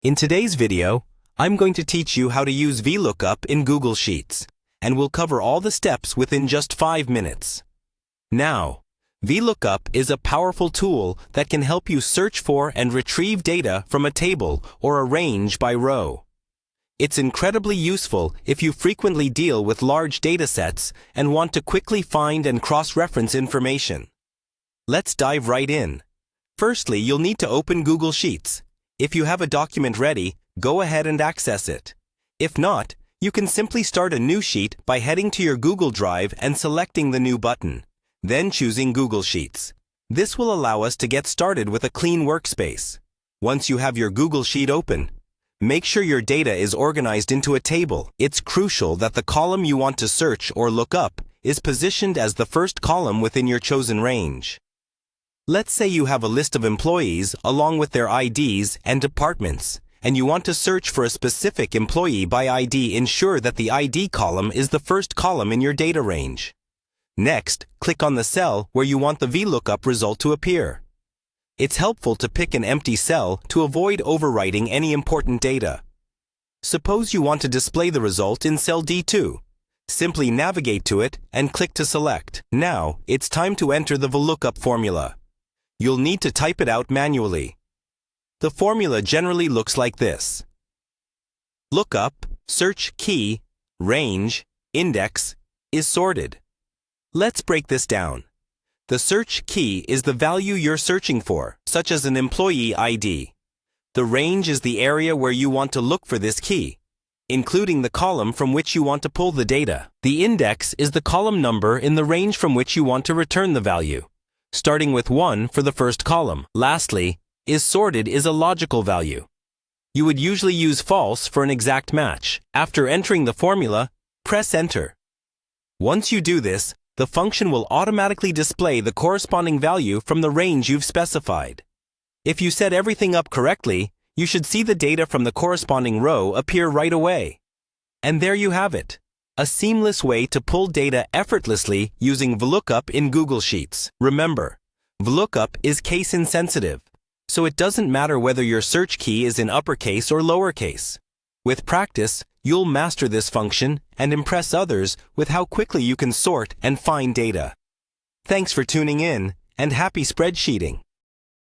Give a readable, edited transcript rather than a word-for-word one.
In today's video, I'm going to teach you how to use VLOOKUP in Google Sheets, and we'll cover all the steps within just 5 minutes. Now, VLOOKUP is a powerful tool that can help you search for and retrieve data from a table or a range by row. It's incredibly useful if you frequently deal with large data sets and want to quickly find and cross-reference information. Let's dive right in. Firstly, you'll need to open Google Sheets. If you have a document ready, go ahead and access it. If not, you can simply start a new sheet by heading to your Google Drive and selecting the New button, then choosing Google Sheets. This will allow us to get started with a clean workspace. Once you have your Google Sheet open, make sure your data is organized into a table. It's crucial that the column you want to search or look up is positioned as the first column within your chosen range. Let's say you have a list of employees along with their IDs and departments, and you want to search for a specific employee by ID. Ensure that the ID column is the first column in your data range. Next, click on the cell where you want the VLOOKUP result to appear. It's helpful to pick an empty cell to avoid overwriting any important data. Suppose you want to display the result in cell D2. Simply navigate to it and click to select. Now, it's time to enter the VLOOKUP formula. You'll need to type it out manually. The formula generally looks like this. Lookup, search key, range, index, is sorted. Let's break this down. The search key is the value you're searching for, such as an employee ID. The range is the area where you want to look for this key, including the column from which you want to pull the data. The index is the column number in the range from which you want to return the value, starting with 1 for the first column. Lastly, is sorted is a logical value. You would usually use false for an exact match. After entering the formula, press enter. Once you do this, the function will automatically display the corresponding value from the range you've specified. If you set everything up correctly, you should see the data from the corresponding row appear right away. And there you have it. A seamless way to pull data effortlessly using VLOOKUP in Google Sheets. Remember, VLOOKUP is case insensitive, so it doesn't matter whether your search key is in uppercase or lowercase. With practice, you'll master this function and impress others with how quickly you can sort and find data. Thanks for tuning in, and happy spreadsheeting!